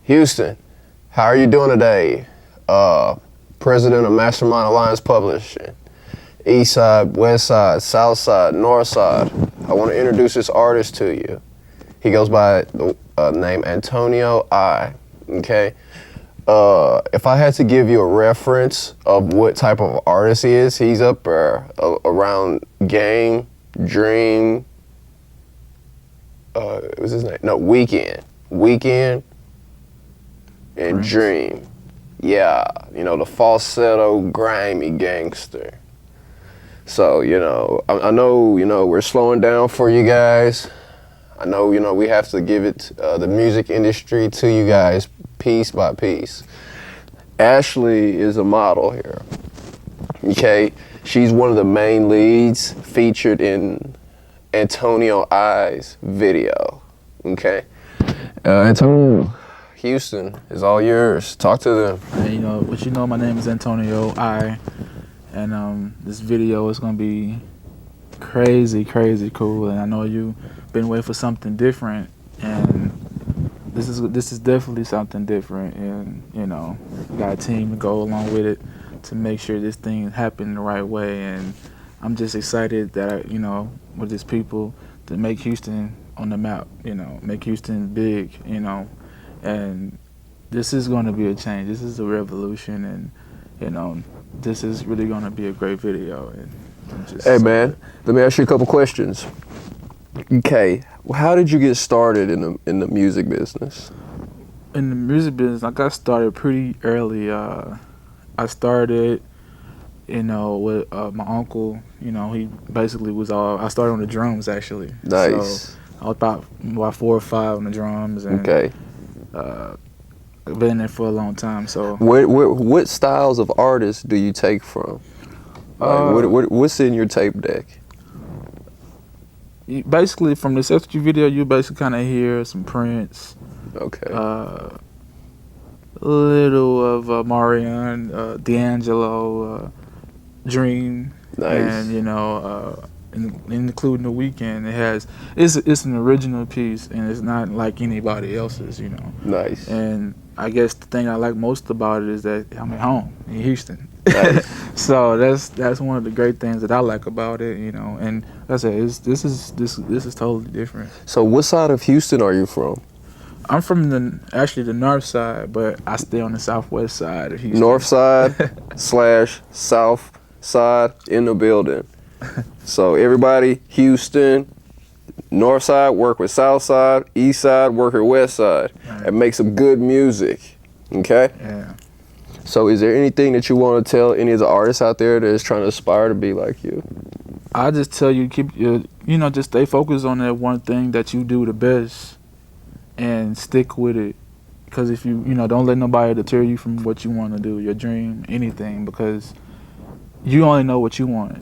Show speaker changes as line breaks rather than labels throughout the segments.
Houston, how are you doing today? President of Mastermind Alliance Publishing. East Side, West Side, South Side, North Side. I want to introduce this artist to you. He goes by the name Antonio I. Okay. If I had to give you a reference of what type of artist he is, he's up there around Game, Dream. What was his name? No, Weekend, and
Prince.
Dream. Yeah, you know, the falsetto, grimy gangster. So, you know, I know, you know, we're slowing down for you guys. I know, you know, we have to give it the music industry to you guys piece by piece. Ashley is a model here. Okay, she's one of the main leads featured in Antonio I's video. Okay, Antonio, Houston is all yours. Talk to them.
And my name is Antonio I, and this video is gonna be crazy cool. And I know you've been waiting for something different, and this is definitely something different. And you know, we got a team to go along with it to make sure this thing happen the right way. And I'm just excited that with these people to make Houston on the map. You know, make Houston big. You know, and this is going to be a change. This is a revolution, and you know, this is really going to be a great video. And
hey man, let me ask you a couple questions. Okay, how did you get started in the music business?
In the music business, I got started pretty early. I started, with my uncle. You know, he basically was I started on the drums actually.
Nice.
So I was about 4 or 5 on the drums, and
okay.
I've been there for a long time. So
what styles of artists do you take from? What's in your tape deck?
Basically, from this extra video, you basically kind of hear some Prince.
Okay.
A little of Marion, D'Angelo, Dream.
Nice.
And including The Weeknd, it's an original piece, and it's not like anybody else's.
Nice.
And I guess the thing I like most about it is that I'm at home in Houston.
Nice.
So that's one of the great things that I like about it. And like I said, this is totally different.
So what side of Houston are you from?
I'm from the north side, but I stay on the southwest side of Houston.
North side / south side in the building. So everybody, Houston, north side work with south side, east side work with west side,
right,
and make some good music. Okay?
Yeah.
So is there anything that you want to tell any of the artists out there that is trying to aspire to be like you?
I just tell you, just stay focused on that one thing that you do the best and stick with it. Because if don't let nobody deter you from what you want to do, your dream, anything, because you only know what you want.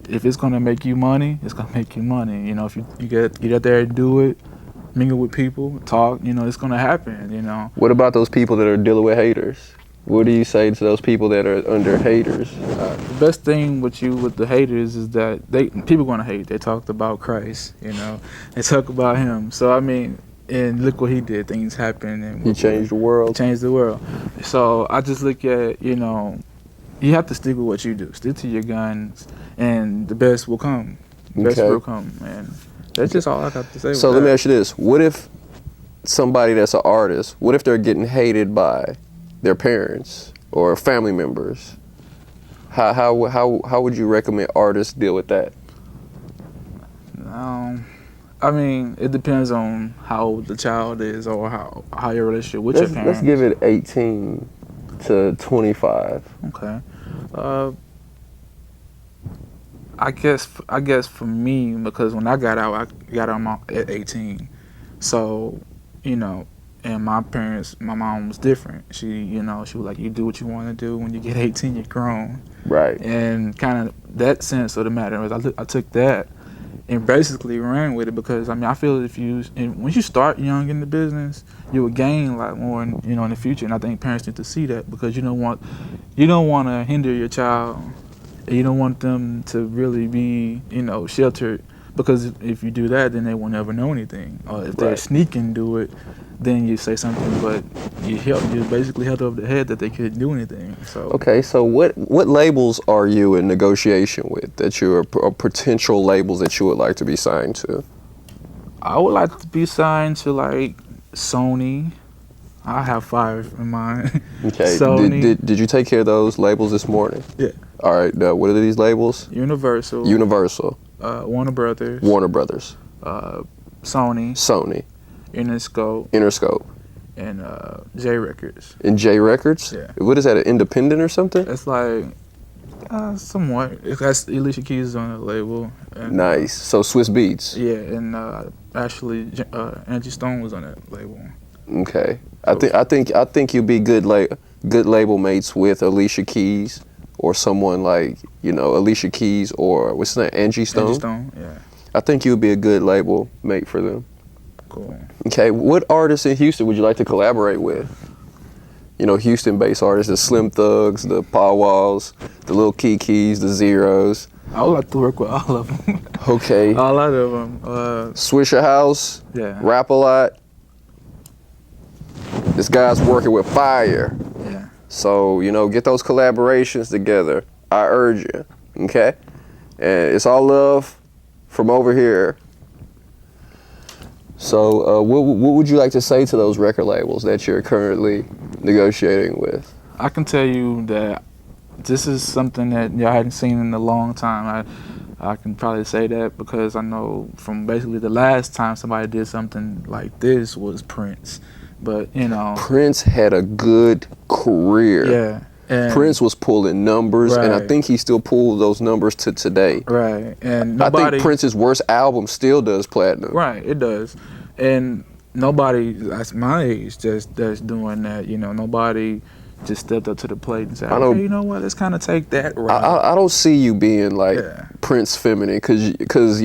If it's going to make you money, it's going to make you money. If you get out there and do it, mingle with people, talk, it's going to happen,
What about those people that are dealing with haters? What do you say to those people that are under haters?
The best thing with the haters is that people going to hate. They talked about Christ, they talk about him. So, and look what he did. Things happen. And
he changed the world.
He changed the world. So I just look at, you have to stick with what you do. Stick to your guns, and the best will come. The best will come, and that's just all I got to say.
So let me ask you this: what if somebody that's an artist, what if they're getting hated by their parents or family members? How would you recommend artists deal with that?
It depends on how old the child is or how your relationship with your parents.
Let's give it 18 to 25.
Okay. I guess for me, because when I got out at 18. So, and my mom was different. She was like, you do what you want to do. When you get 18, you're grown.
Right.
And kind of that sense of the matter is I took that and basically ran with it, because I feel once you start young in the business, you will gain a lot more in the future. And I think parents need to see that, because you don't want to hinder your child. You don't want them to really be sheltered because if you do that, then they will never know anything. Or if they're
Right.
sneaking do it, then you say something, but you basically held over the head that they couldn't do anything. So
Okay, so what labels are you in negotiation with that you're potential labels that you would like to be signed to?
I would like to be signed to like Sony. I have 5 in mind.
Okay,
Sony,
did you take care of those labels this morning?
Yeah.
All right, now what are these labels?
Universal,
Universal,
Warner Brothers,
Warner Brothers,
Sony,
Sony, Interscope,
and J Records.
and J Records?
Yeah.
What is that, an independent or something?
It's like somewhat. It has Alicia Keys on the label. And,
Nice. So Swiss Beats.
Yeah, and actually Angie Stone was on that label.
Okay. I think you'll be good label mates with Alicia Keys or someone like, Alicia Keys or what's that, Angie Stone?
Angie Stone, yeah.
I think you'll be a good label mate for them.
Cool.
Okay, what artists in Houston would you like to collaborate with? Houston-based artists, the Slim Thugs, the Paw Walls, the Lil Kikis, the Zeros.
I would like to work with all of them.
Okay.
A lot of them.
Swisher House,
Yeah.
Rap a Lot. This guy's working with fire.
Yeah.
So, get those collaborations together. I urge you, okay? And it's all love from over here. So, what would you like to say to those record labels that you're currently negotiating with?
I can tell you that this is something that y'all hadn't seen in a long time. I can probably say that because I know from basically the last time somebody did something like this was Prince. But,
Prince had a good career.
Yeah. And
Prince was pulling numbers, and I
Right.
think he still pulls those numbers to today.
Right. And
I think Prince's worst album still does platinum.
Right, it does. And nobody that's my age that's doing that, Nobody just stepped up to the plate and said, okay, you know what, let's kind of take that route.
I don't see you being like
Yeah.
Prince feminine because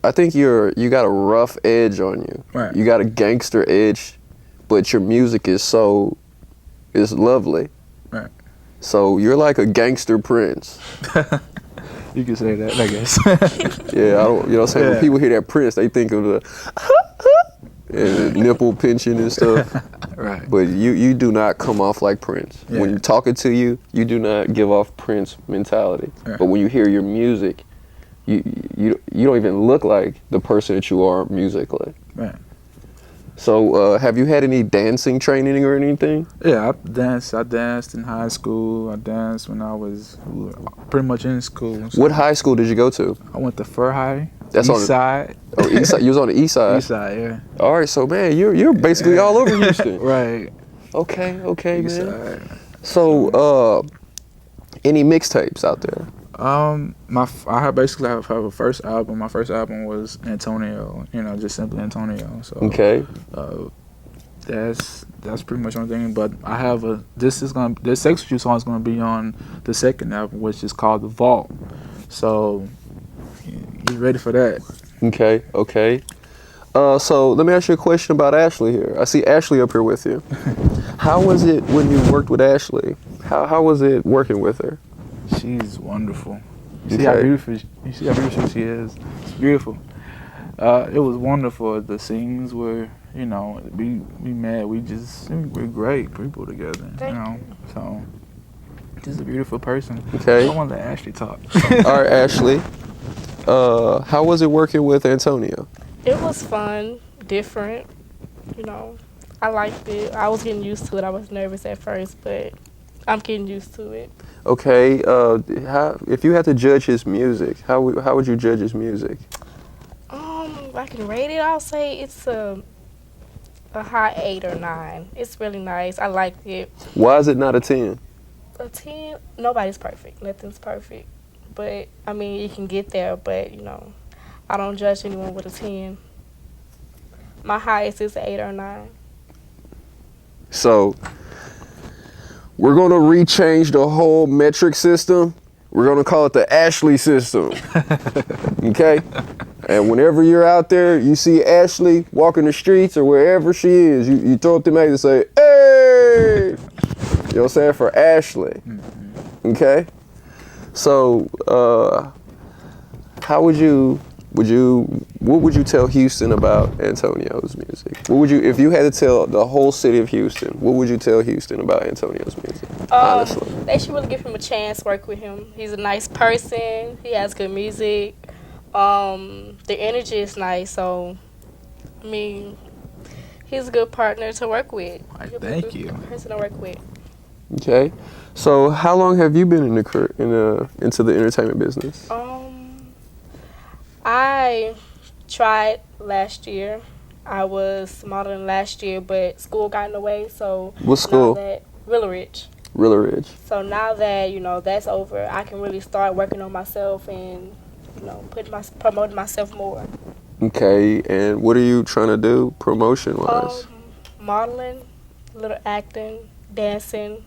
I think you got a rough edge on you.
Right.
You got a gangster edge, but your music is lovely.
Right.
So you're like a gangster Prince.
You can say that, I guess.
Yeah, I don't. You know what I'm saying?
Yeah.
When people hear that Prince, they think of the and nipple pinching and stuff.
Right.
But you do not come off like Prince.
Yeah.
When you're talking to you, you do not give off Prince mentality.
Right.
But when you hear your music, you don't even look like the person that you are musically.
Right.
So have you had any dancing training or anything?
Yeah, I danced in high school. I danced when I was pretty much in school. So
What high school did you go to?
I went to Fur High,
That's on
East Side.
Oh, East Side. You was on the East Side.
East Side, yeah.
All right, so man, you're basically all over Houston.
Right.
Okay,
East
man.
Side.
So any mixtapes out there?
I have a first album. My first album was Antonio, just simply Antonio. So
Okay.
That's pretty much the only thing. But I have this Sex With You song is gonna be on the second album, which is called The Vault. So get ready for that.
Okay. So let me ask you a question about Ashley here. I see Ashley up here with you. How was it when you worked with Ashley? How was it working with her?
She's wonderful. You see how beautiful she is. It's beautiful. It was wonderful. The scenes were, we met. We're great people together. So she's a beautiful person.
Okay.
I want to let Ashley talk.
All right, Ashley. How was it working with Antonio?
It was fun, different. I liked it. I was getting used to it. I was nervous at first, but I'm getting used to it.
Okay. If you had to judge his music, how would you judge his music?
If I can rate it, I'll say it's a high 8 or 9. It's really nice. I liked it.
Why is it not a 10?
A 10, nobody's perfect. Nothing's perfect. But, you can get there, but, I don't judge anyone with a 10. My highest is an 8 or 9.
So we're going to rechange the whole metric system. We're going to call it the Ashley system. Okay? And whenever you're out there, you see Ashley walking the streets or wherever she is, you throw up the mic and say, hey! You know what I'm saying? For Ashley. Okay? So, how would you what would you tell Houston about Antonio's music? What would you, if you had to tell the whole city of Houston, what would you tell Houston about Antonio's music? Honestly,
they should really give him a chance. Work with him. He's a nice person. He has good music. The energy is nice. So, I mean, he's a good partner to work with.
Thank you.
Person to work with.
okay. So how long have you been into the entertainment business?
I tried last year. I was modeling last year, but school got in the way. So
What school?
Willow Ridge.
Willow Ridge.
So now that that's over, I can really start working on myself and promoting myself more.
Okay, and what are you trying to do promotion wise?
Modeling, a little acting, dancing.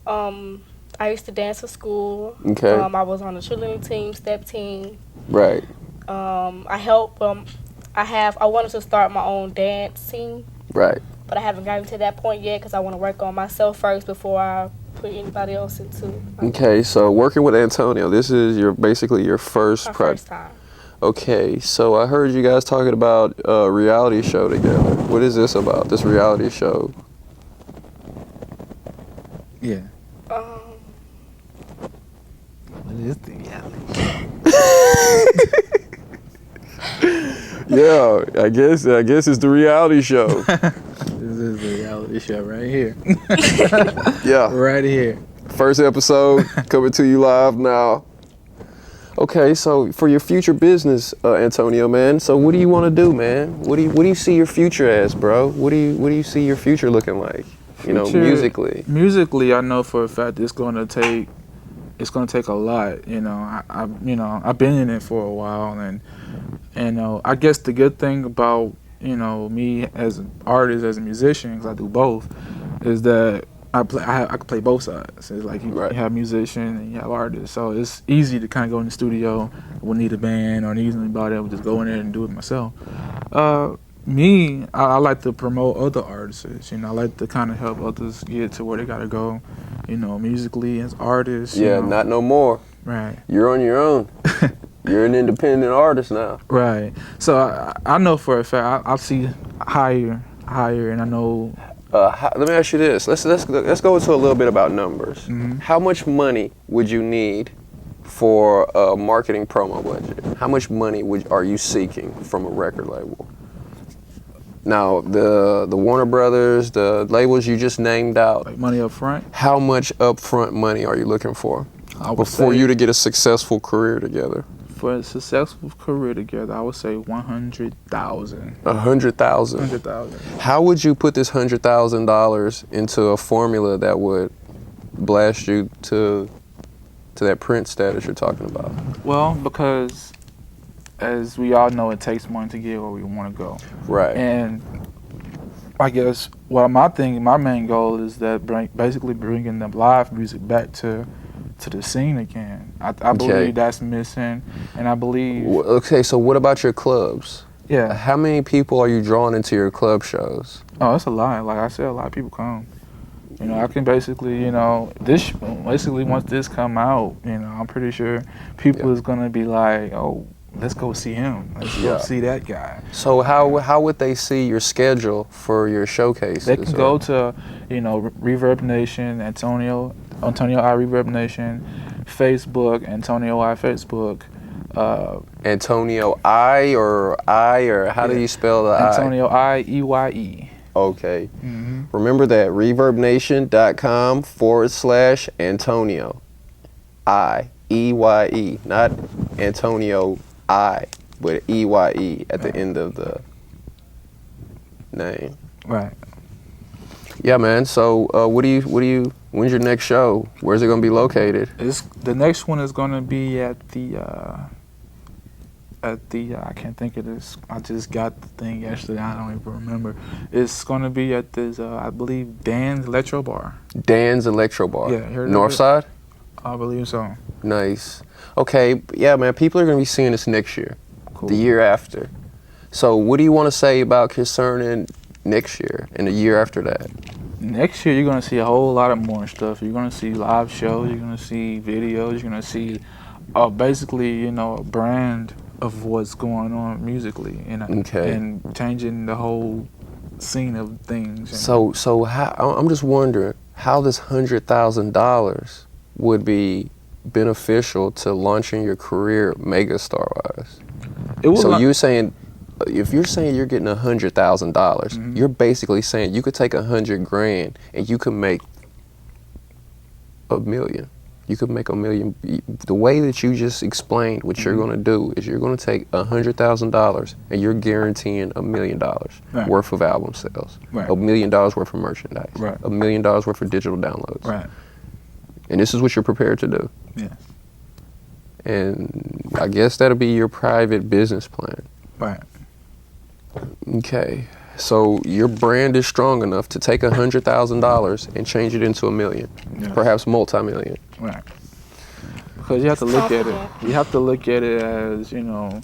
I used to dance for school.
Okay.
I was on the cheerleading team, step team.
Right.
I help. I wanted to start my own dancing.
Right.
But I haven't gotten to that point yet because I want to work on myself first before I put anybody else into.
Okay, so working with Antonio, this is basically your first
first time.
Okay, so I heard you guys talking about a reality show together. What is this about? This reality show?
Yeah. What is the reality?
Yeah, I guess it's the reality show.
This is the reality show right here.
Yeah.
Right here.
First episode coming to you live now. Okay, so for your future business, Antonio, man. So what do you want to do, man? What do you see your future as, bro? What do you see your future looking like? Musically.
Musically, I know for a fact it's gonna take a lot. I've been in it for a while, and I guess the good thing about me as an artist, as a musician, because I do both, is that I can play both sides. It's like you have musician and you have artists, so it's easy to kind of go in the studio. We'll need a band or need anybody. I would just go in there and do it myself. I like to promote other artists. I like to kind of help others get to where they gotta go. Musically as artists.
Yeah, not no more.
Right.
You're on your own. You're an independent artist now.
Right. So I know for a fact I see higher, and I know.
Let me ask you this. Let's go into a little bit about numbers.
Mm-hmm.
How much money would you need for a marketing promo budget? How much money are you seeking from a record label? Now, the Warner Brothers, the labels you just named out.
Like money up front?
How much upfront money are you looking for before you to get a successful career together?
For a successful career together, I would say 100,000.
100,000.
100,000.
How would you put this $100,000 into a formula that would blast you to that Prince status you're talking about?
Well, because as we all know, it takes money to get where we want to go.
Right.
And I guess my main goal is that basically bringing the live music back to the scene again. I believe that's missing, and I believe.
Okay, so what about your clubs?
Yeah.
How many people are you drawing into your club shows?
Oh, it's a lot. Like I said, a lot of people come. I can basically, once this come out, I'm pretty sure people is gonna be like, oh, let's go see him. Let's go see that guy.
So how would they see your schedule for your showcases?
They can go to, Reverb Nation, Antonio I Reverb Nation, Facebook, Antonio I Facebook.
Antonio or how do you spell the
Antonio I EYE.
Okay.
Mm-hmm.
Remember that, reverbnation.com/Antonio IEYE, not Antonio I, but EYE at the end of the name.
Right.
Yeah, man. So, when's your next show? Where's it gonna be located?
The next one is gonna be at the I can't think of this. I just got the thing yesterday. I don't even remember. It's gonna be at this, I believe, Dan's Electro Bar.
Dan's Electro Bar.
Yeah.
Northside?
I believe so.
Nice. Okay. Yeah, man. People are gonna be seeing this next year,
Cool.
the year after. So, what do you want to say about concerning next year and the year after that?
Next year, you're gonna see a whole lot of more stuff. You're gonna see live shows. You're gonna see videos. You're gonna see, basically, a brand of what's going on musically and
Okay.
and changing the whole scene of things.
So how, I'm just wondering how this $100,000 would be beneficial to launching your career megastar wise.
It was
So you're saying, if you're saying you're getting $100,000, you're basically saying you could take $100,000 and you could make $1 million. You could make $1 million. The way that you just explained what you're going to do is you're going to take $100,000 and you're guaranteeing $1 million worth of album sales, $1 million worth of merchandise, $1 million worth of digital downloads.
Right.
And this is what you're prepared to do.
Yes.
And I guess that'll be your private business plan.
Right.
Okay. So your brand is strong enough to take $100,000 and change it into $1 million, perhaps multi-million.
Right. Because you have to look at it. You have to look at it as, you know,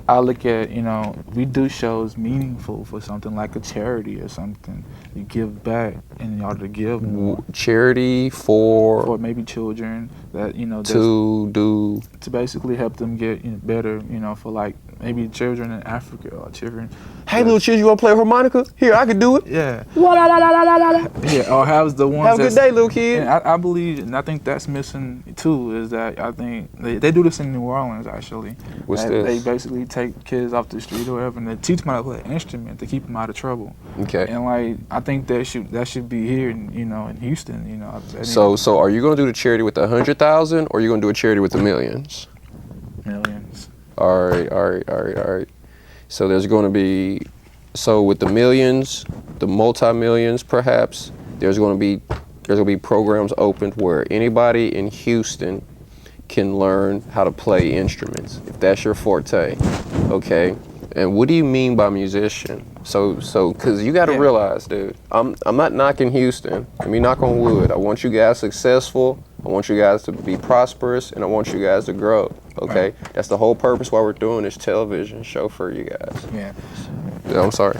I look at, you know, we do shows meaningful for something like a charity or something. You give back in order to give more.
Charity for
maybe children that, you know,
to
basically help them get, you know, better, you know, for like maybe children in Africa or children.
Hey, little children, you want to play harmonica? Here, I can do it.
Yeah. Yeah, or have the ones
have a good day, little kid.
And I believe, and I think that's missing too, is that I think they do this in New Orleans actually.
What's this?
They basically take kids off the street or whatever and they teach them how to play an instrument to keep them out of trouble.
Okay.
And like, I think that should be here, you know, in Houston, you know.
So are you going to do the charity with the 100,000 or are you going to do a charity with the millions?
Millions.
All right. So there's going to be, so with the millions, the multi-millions perhaps, there's going to be programs opened where anybody in Houston can learn how to play instruments, if that's your forte, okay? And what do you mean by musician? So, because you got to realize, dude, I'm not knocking Houston. Let me knock on wood. I want you guys successful. I want you guys to be prosperous, and I want you guys to grow, okay? Right. That's the whole purpose why we're doing this television show for you guys.
Yeah.
I'm sorry.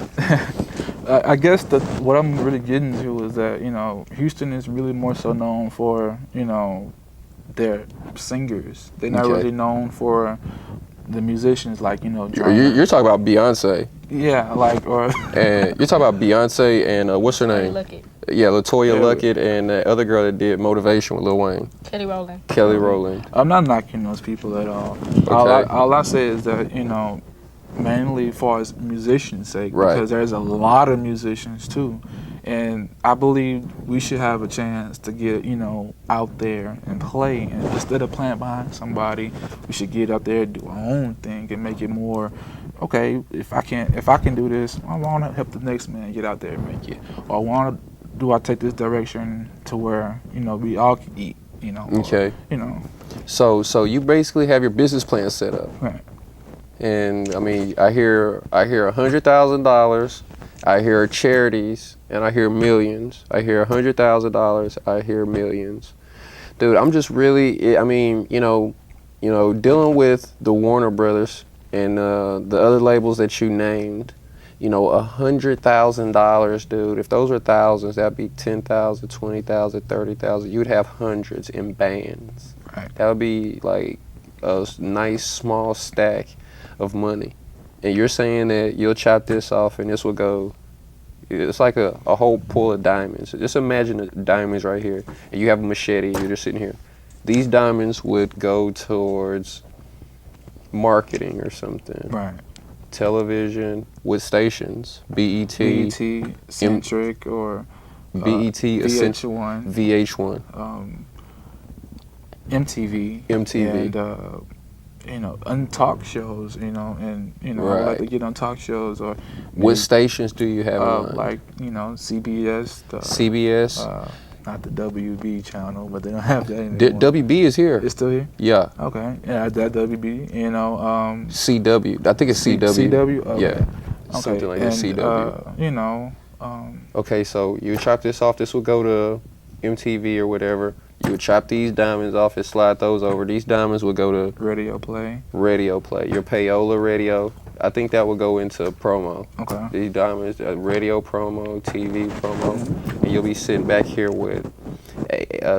I guess what I'm really getting to is that, you know, Houston is really more so known for, you know, their singers. They're not really known for the musicians, like, you know,
you're talking about Beyonce.
Yeah, like, or
and you're talking about Beyonce and what's her name? Yeah, LaToya Luckett and the other girl that did Motivation with Lil Wayne.
Kelly Rowland.
Kelly Rowland.
I'm not knocking those people at all.
Okay.
All I say is that, you know, mainly as far as musicians' sake, because there's a lot of musicians too. And I believe we should have a chance to get, you know, out there and play. And instead of playing behind somebody, we should get out there and do our own thing and make it more, okay, if I can do this, I want to help the next man get out there and make it. Or do I take this direction to where, you know, we all can eat, you know.
Okay.
Or, you know.
So you basically have your business plan set up.
Right.
And I mean, I hear $100,000, I hear charities, and I hear millions. I hear $100,000, I hear millions. Dude, I'm just really, I mean, you know, dealing with the Warner Brothers and the other labels that you named, you know, $100,000, dude. If those were thousands, that'd be 10,000, 20,000, 30,000. You'd have hundreds in bands.
Right.
That would be like a nice small stack of money. And you're saying that you'll chop this off and this will go, it's like a whole pool of diamonds. Just imagine the diamonds right here, and you have a machete, you're just sitting here. These diamonds would go towards marketing or something.
Right.
Television with stations, BET,
Centric, or
BET,
VH1, MTV, and you know, on talk shows, you know, and you know, I like to get on talk shows. Or
what stations do you have on?
Like, you know, CBS.
CBS.
Not the WB channel, but they don't have that anymore.
WB is here.
It's still here?
Yeah.
Okay. Yeah, that WB, you know.
CW. I think it's CW.
CW? Okay.
Yeah. Okay. Something like that, CW.
You know.
Okay, so you chop this off. This will go to MTV or whatever. You would chop these diamonds off and slide those over. These diamonds would go to
radio play.
Radio play. Your payola radio. I think that would go into promo.
Okay.
These diamonds, radio promo, TV promo, and you'll be sitting back here with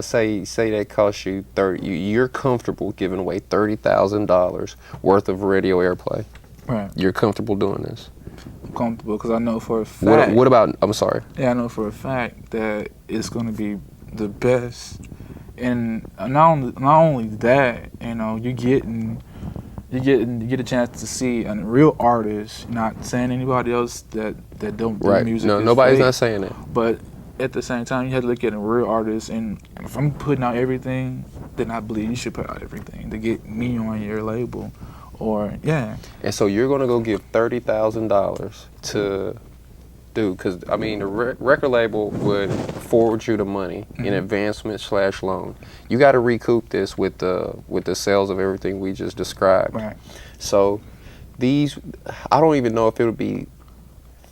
say that costs you you're comfortable giving away $30,000 worth of radio airplay.
Right.
You're comfortable doing this.
I'm comfortable because I know for a fact.
What about? I'm sorry.
Yeah, I know for a fact that it's going to be the best, and not only that, you know, you get a chance to see a real artist. Not saying anybody else that don't do music.
No,
is
nobody's
fake,
not saying it.
But at the same time, you have to look at a real artist. And if I'm putting out everything, then I believe you should put out everything to get me on your label. Or yeah.
And so you're gonna go give $30,000 to do, because I mean the record label would forward you the money in advancement/loan. You got to recoup this with the sales of everything we just described.
Right.
So these, I don't even know if it would be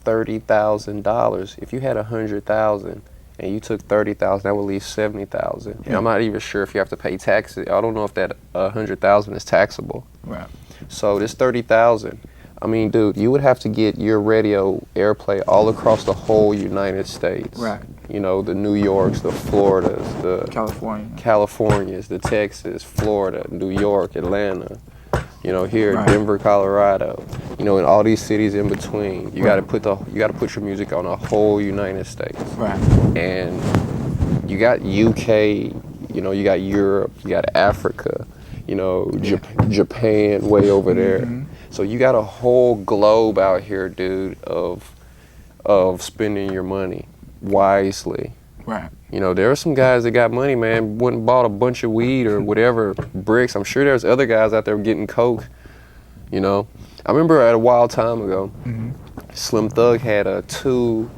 $30,000 if you had 100,000 and you took 30,000. That would leave 70,000. And I'm not even sure if you have to pay taxes. I don't know if that 100,000 is taxable.
Right.
So this 30,000, I mean, dude, you would have to get your radio airplay all across the whole United States.
Right.
You know, the New Yorks, the Floridas, the Californias, the Texas, Florida, New York, Atlanta. You know, here in Denver, Colorado. You know, in all these cities in between, you got to put your music on the whole United States.
Right.
And you got UK. You know, you got Europe. You got Africa. You know, Japan way over there. So you got a whole globe out here, dude, of spending your money wisely.
Right.
You know, there are some guys that got money, man, went and bought a bunch of weed or whatever, bricks. I'm sure there's other guys out there getting coke, you know. I remember at a wild time ago, Slim Thug had two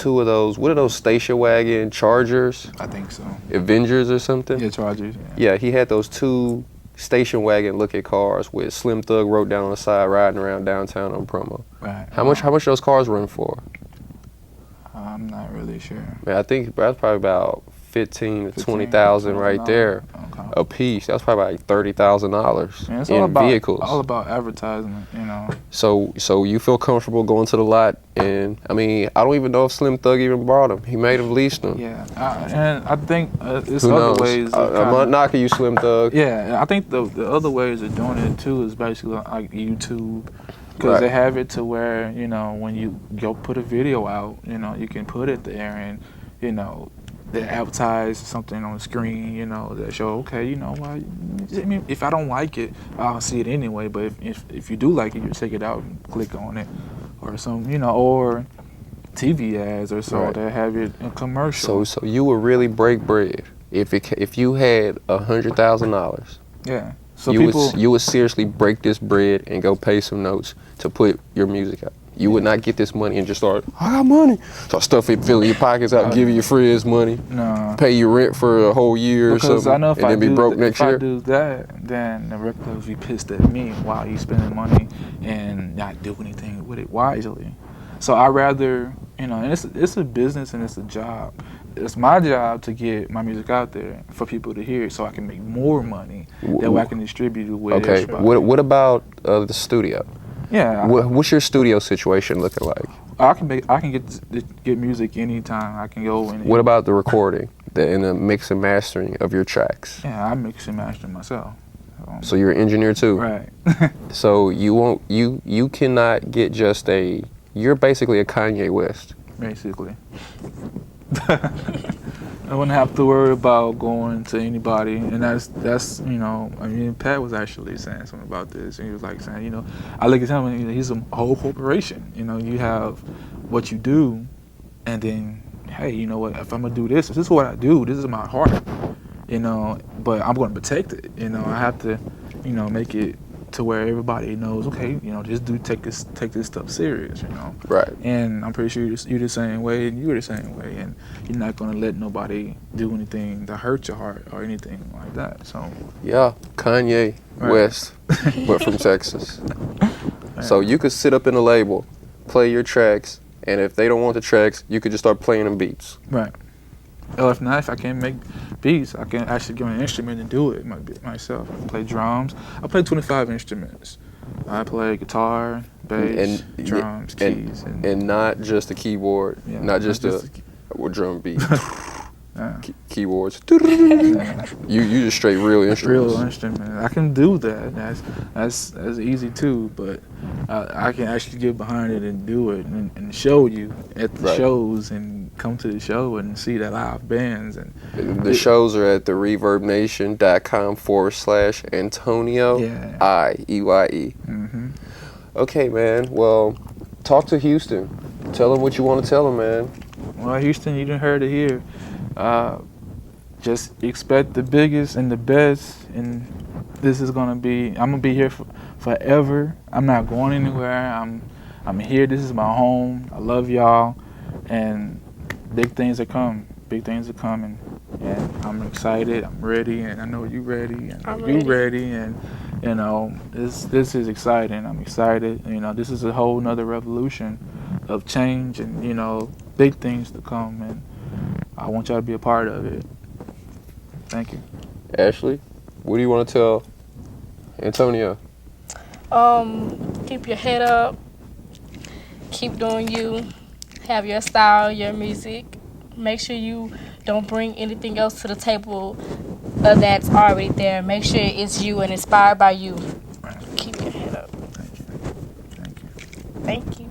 of those, what are those station wagon Chargers?
I think so.
Avengers or something?
Yeah, Chargers.
Yeah, he had those 2 station wagon looking cars with Slim Thug wrote down on the side riding around downtown on promo.
Right.
How much those cars run for?
I'm not really sure.
Man, I think that's probably about 15 to 20,000 right there a piece. That's probably like $30,000 in vehicles.
All about advertisement, you know.
So you feel comfortable going to the lot, and I mean, I don't even know if Slim Thug even bought them. He may have leased them.
Yeah, and I think it's
Who
other
knows?
ways.
I'm not knocking you, Slim Thug.
Yeah, I think the other ways of doing it too is basically like YouTube. Because they have it to where, you know, when you go put a video out, you know, you can put it there and, you know, they advertise something on the screen, you know, that show, okay, you know, well, I mean, if I don't like it, I'll see it anyway. But if you do like it, you check it out and click on it or some, you know, or TV ads or so that have it in commercial.
So you would really break bread if you had $100,000.
Yeah. So
you would seriously break this bread and go pay some notes to put your music out. You would not get this money and just start, I got money. So stuff it, fill your pockets out, give your friends money, pay your rent for a whole year or something,
I know if
and then be broke next year.
If I do that, then the record labels be pissed at me while you spending money and not do anything with it wisely. So I rather, you know, and it's a business and it's a job. It's my job to get my music out there for people to hear it so I can make more money. That way I can distribute it with everybody.
What about the studio?
Yeah.
What's your studio situation looking like?
I can get music anytime. I can go in.
What about the recording and the mix and mastering of your tracks?
Yeah, I mix and master myself.
So you're an engineer too?
Right.
So you cannot get just you're basically a Kanye West.
Basically. I wouldn't have to worry about going to anybody, and that's you know, I mean, Pat was actually saying something about this, and he was like saying, you know, I look at him and he's a whole corporation. You know, you have what you do, and then hey, you know what? If I'm gonna do this is what I do. This is my heart, you know. But I'm gonna protect it. You know, I have to, you know, make it to where everybody knows, okay, you know, just take this stuff serious, you know.
Right.
And I'm pretty sure you're the same way, and you're the same way, and you're not gonna let nobody do anything to hurt your heart or anything like that. So.
Yeah, Kanye West, but from Texas. Right. So you could sit up in a label, play your tracks, and if they don't want the tracks, you could just start playing them beats.
Right. Or if not, if I can't make beats, I can actually get an instrument and do it myself. I can play drums. I play 25 instruments. I play guitar, bass, drums, keys.
And not just a keyboard, not just a drum beat. Keyboards.
Yeah.
You just straight real instruments.
Real instrument. I can do that. That's easy too. But I can actually get behind it and do it and show you at the shows and come to the show and see the live bands and
the shows are at thereverbnation.com/Antonio IEYE.
Mm-hmm.
Okay, man. Well, talk to Houston. Tell them what you want to tell them, man.
Well, Houston, you done heard it here. Just expect the biggest and the best, and this is gonna be. I'm gonna be here forever. I'm not going anywhere. I'm here. This is my home. I love y'all, and big things are coming. Big things are coming, and I'm excited. I'm ready, and I know you ready, and you ready, and you know this is exciting. I'm excited. You know, this is a whole nother revolution of change, and you know, big things to come, and I want y'all to be a part of it. Thank you.
Ashley, what do you want to tell Antonio?
Keep your head up. Keep doing you. Have your style, your music. Make sure you don't bring anything else to the table that's already there. Make sure it's you and inspired by you. Keep your head up.
Thank you. Thank you.
Thank you.